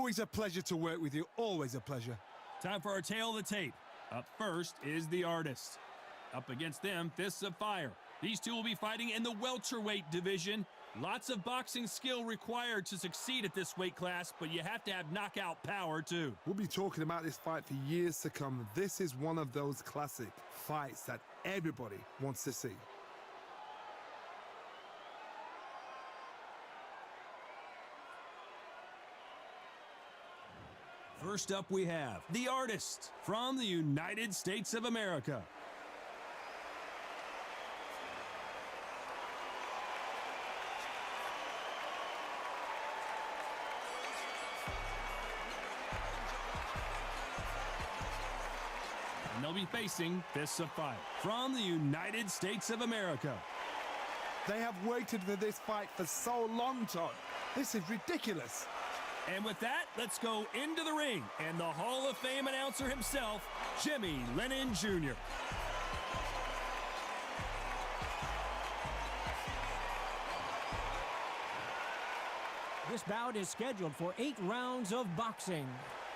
Always a pleasure to work with you. Always a pleasure. Time for our tale of the tape. Up first is the Artist. Up against them, Fists of Fire. These two will be fighting in the welterweight division. Lots of boxing skill required to succeed at this weight class, but you have to have knockout power too. We'll be talking about this fight for years to come. This is one of those classic fights that everybody wants to see. First up we have the Artist from the United States of America. And they'll be facing Fists of Fire from the United States of America. They have waited for this fight for so long, Todd. This is ridiculous. And with that, let's go into the ring and the Hall of Fame announcer himself, Jimmy Lennon Jr. This bout is scheduled for 8 rounds of boxing.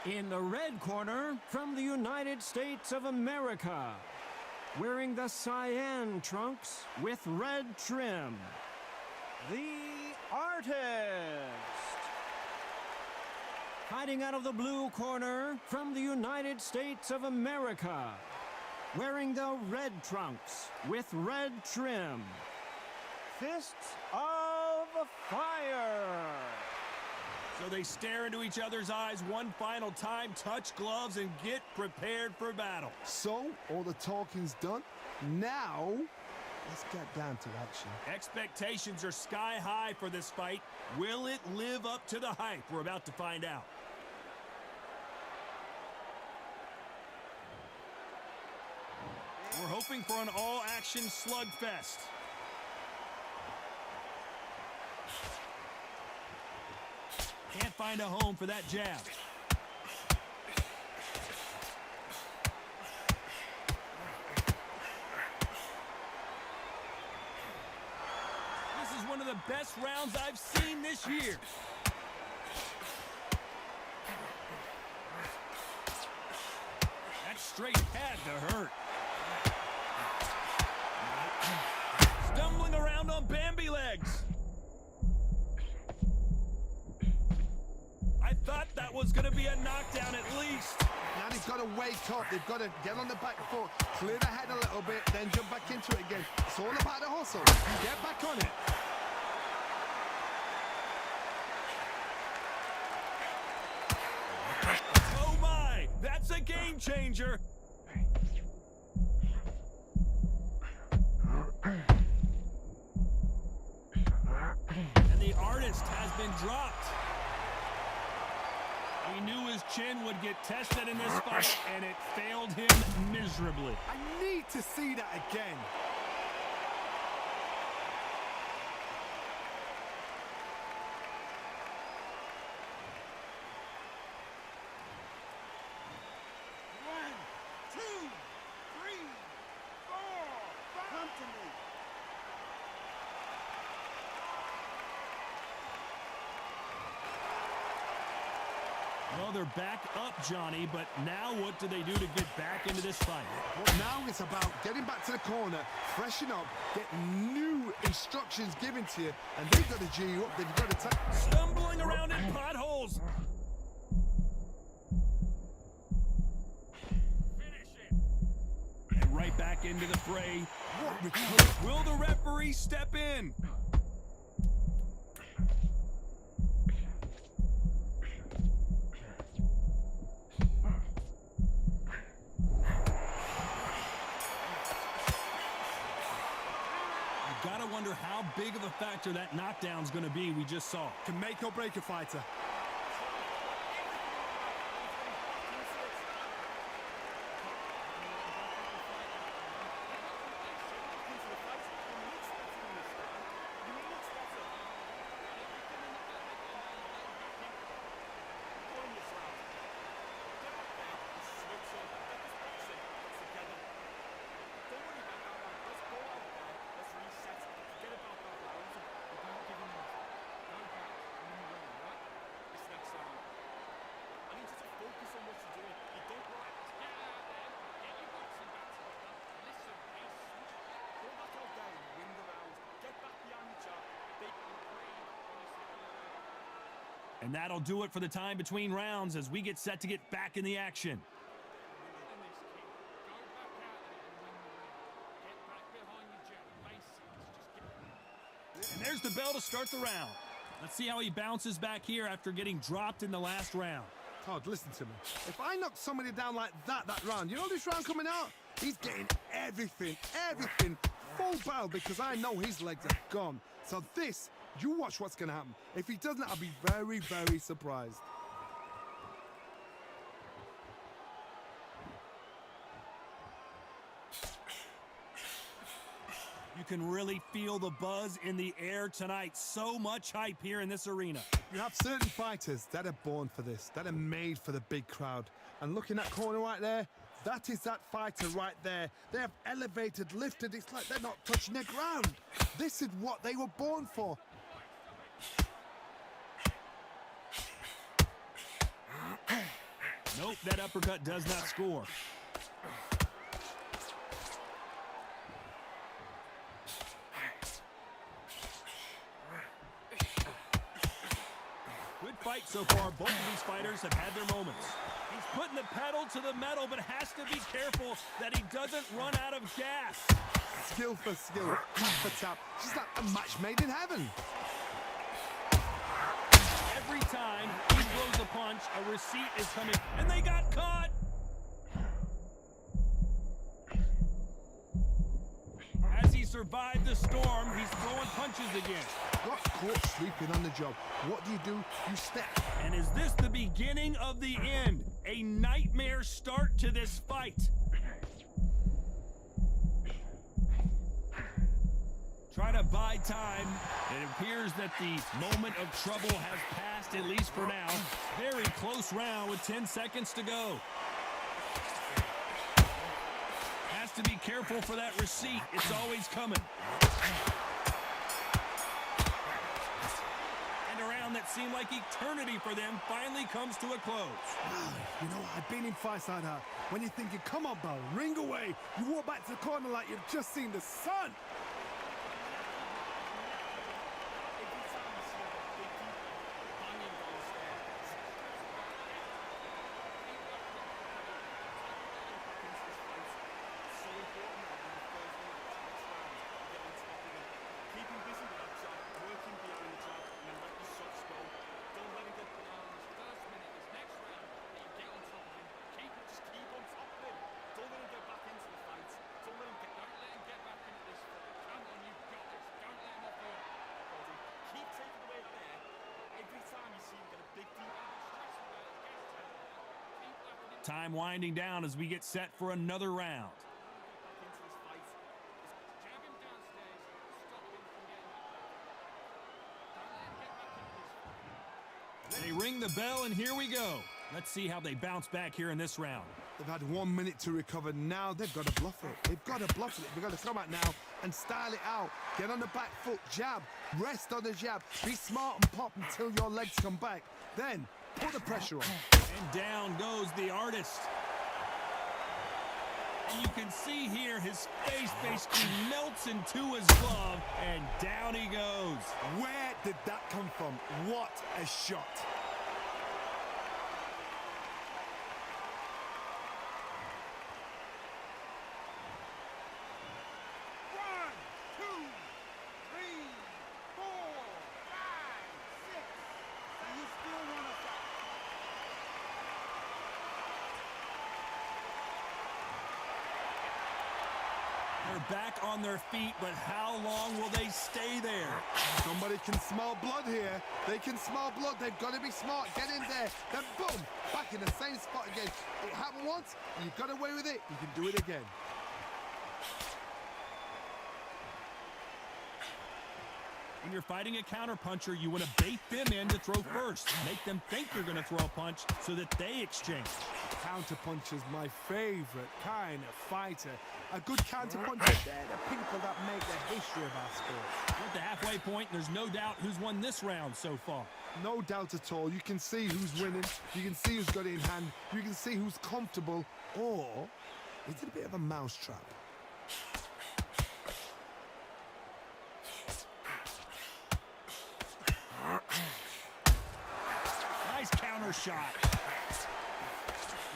In the red corner, from the United States of America, wearing the cyan trunks with red trim, the Artist. Fighting out of the blue corner, from the United States of America, wearing the red trunks with red trim, Fists of Fire. So they stare into each other's eyes one final time, touch gloves, and get prepared for battle. So, all the talking's done. Now, let's get down to action. Expectations are sky high for this fight. Will it live up to the hype? We're about to find out. We're hoping for an all-action slugfest. Can't find a home for that jab. This is one of the best rounds I've seen this year. That straight had to hurt. Stumbling around on Bambi legs. I thought that was going to be a knockdown at least. Now they've got to wake up. They've got to get on the back foot, clear the head a little bit, then jump back into it again. It's all about the hustle. Get back on it. Oh my, that's a game changer. And the Artist has been dropped. We knew his chin would get tested in this fight, and it failed him miserably. I need to see that again. One, two, three, four, come to me. Well, they're back up, Johnny, but now what do they do to get back into this fight? Well, now it's about getting back to the corner, freshen up, get new instructions given to you, and they've got to G you up. They've got to Stumbling around in potholes. Finish it. And right back into the fray. Will the referee step in? Gotta wonder how big of a factor that knockdown's gonna be we just saw. Can make or break a fighter. And that'll do it for the time between rounds as we get set to get back in the action. And there's the bell to start the round. Let's see how he bounces back here after getting dropped in the last round. Todd, listen to me. If I knock somebody down like that round, you know this round coming out? He's getting everything, full barrel because I know his legs are gone. So this, you watch what's going to happen. If he doesn't, I'll be very, very surprised. You can really feel the buzz in the air tonight. So much hype here in this arena. You have certain fighters that are born for this, that are made for the big crowd. And look in that corner right there, that is that fighter right there. They have elevated, lifted, it's like they're not touching the ground. This is what they were born for. Nope, that uppercut does not score. Good fight so far. Both of these fighters have had their moments. He's putting the pedal to the metal, but has to be careful that he doesn't run out of gas. Skill for skill, tap for tap. Just like a match made in heaven. Every time he throws a punch, a receipt is coming, and they got caught. As he survived the storm, he's throwing punches again. Got caught sleeping on the job. What do? You step. And is this the beginning of the end? A nightmare start to this fight. Try to buy time. It appears that the moment of trouble has passed, at least for now. Very close round with 10 seconds to go. Has to be careful for that receipt. It's always coming. And a round that seemed like eternity for them finally comes to a close. You know, I've been in fights like that. When you're thinking, come on, Bell, ring away. You walk back to the corner like you've just seen the sun. Time winding down as we get set for another round. They ring the bell, and here we go. Let's see how they bounce back here in this round. They've had 1 minute to recover. Now they've got to bluff it. They've got to bluff it. They've got to come out now and style it out. Get on the back foot, jab, rest on the jab. Be smart and pop until your legs come back. Then put the pressure on. And down goes the artist. And you can see here his face basically melts into his glove, and down he goes. Where did that come from? What a shot. They're back on their feet, but how long will they stay there? Somebody can smell blood here. They can smell blood. They've got to be smart. Get in there. Then boom, back in the same spot again. It happened once. You got away with it. You can do it again. When you're fighting a counterpuncher, you want to bait them in to throw first. Make them think you're going to throw a punch so that they exchange. Counterpunch is my favorite kind of fighter. A good counterpuncher, they're the people that make the history of our sport. We're at the halfway point, and there's no doubt who's won this round so far. No doubt at all. You can see who's winning. You can see who's got it in hand. You can see who's comfortable. Or is it a bit of a mousetrap? counter shot.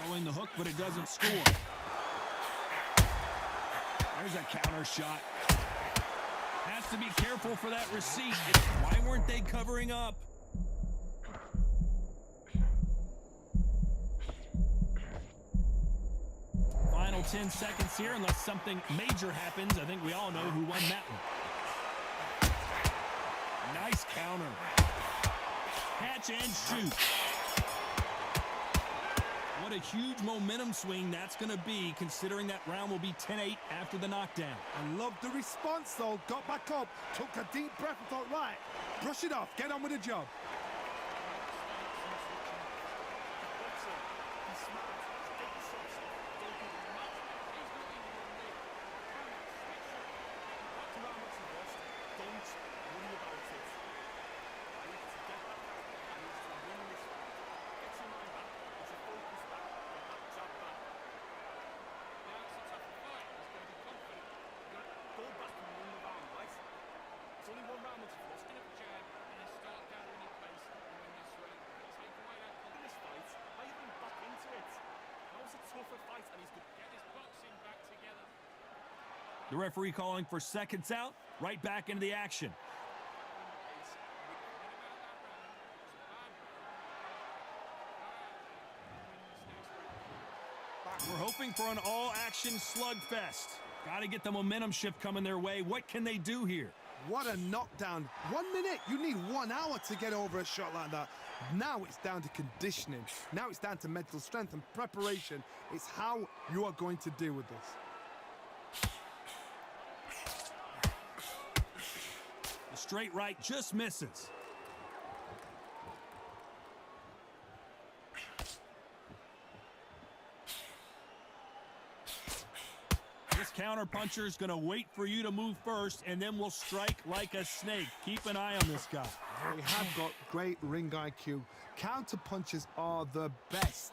Throwing the hook, but it doesn't score. There's a counter shot. Has to be careful for that receipt. Why weren't they covering up? Final 10 seconds here, unless something major happens. I think we all know who won that one. Nice counter. Catch and shoot. What a huge momentum swing that's going to be, considering that round will be 10-8 after the knockdown. I love the response, though. Got back up, took a deep breath and thought, right, brush it off, get on with the job. The referee calling for seconds out, right back into the action. We're hoping for an all-action slugfest. Got to get the momentum shift coming their way. What can they do here? What a knockdown. 1 minute, you need 1 hour to get over a shot like that. Now it's down to conditioning. Now it's down to mental strength and preparation. It's how you are going to deal with this. The straight right just misses. This counter puncher is going to wait for you to move first, and then will strike like a snake. Keep an eye on this guy. They have got great ring IQ. Counter punches are the best.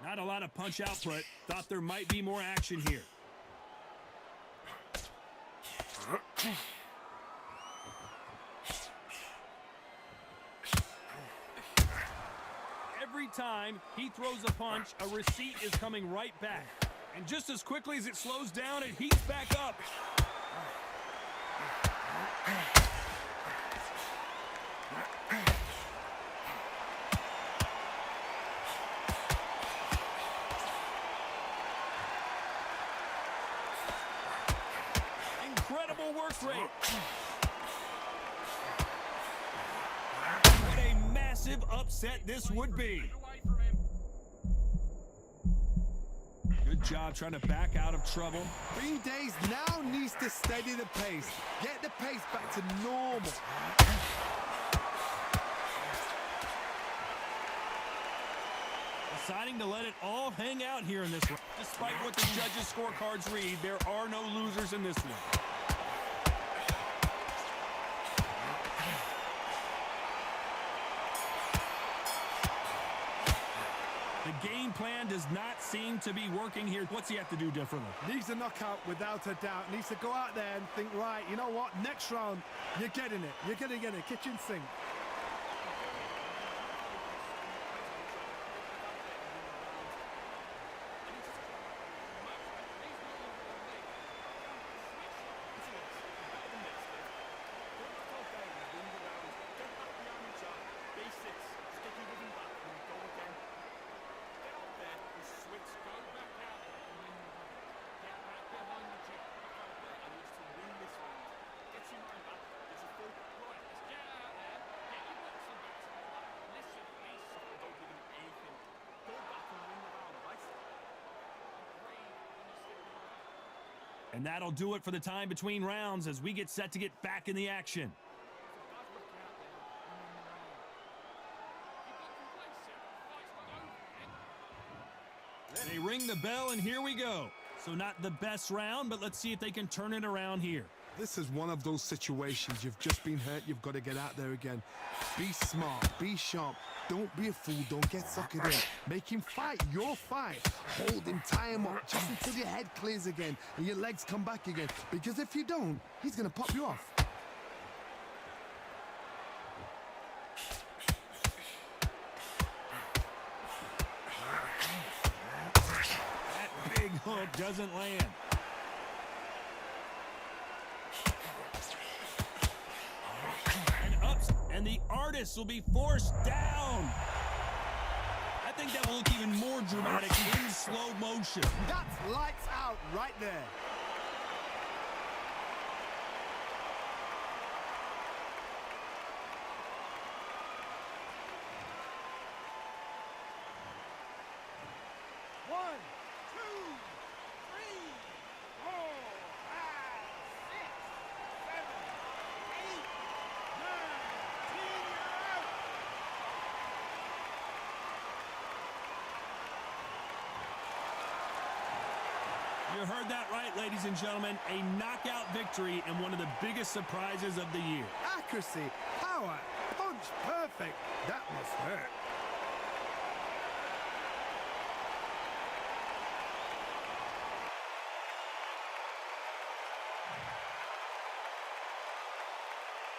Not a lot of punch output. Thought there might be more action here. Every time he throws a punch, a receipt is coming right back. And just as quickly as it slows down, it heats back up. Incredible work rate. What a massive upset this would be. Good job trying to back out of trouble. Green Days now needs to steady the pace. Get the pace back to normal. Deciding to let it all hang out here in this one. Despite what the judges' scorecards read, there are no losers in this one. The game plan does not seem to be working here. What's he have to do differently? Needs a knockout without a doubt. Needs to go out there and think, right, you know what? Next round, you're getting it. You're going to get it. Kitchen sink. And that'll do it for the time between rounds as we get set to get back in the action. They ring the bell, and here we go. So not the best round, but let's see if they can turn it around here. This is one of those situations. You've just been hurt. You've got to get out there again. Be smart. Be sharp. Don't be a fool. Don't get suckered in. Make him fight your fight. Hold him. Tie him up just until your head clears again and your legs come back again. Because if you don't, he's going to pop you off. doesn't land. And the artist will be forced down. I think that will look even more dramatic in slow motion. That's lights out right there. One, two, three, four, five, six, seven, eight, nine, 10, you're out. You heard that right, ladies and gentlemen. A knockout victory and one of the biggest surprises of the year. Accuracy, power, punch, perfect. That must hurt.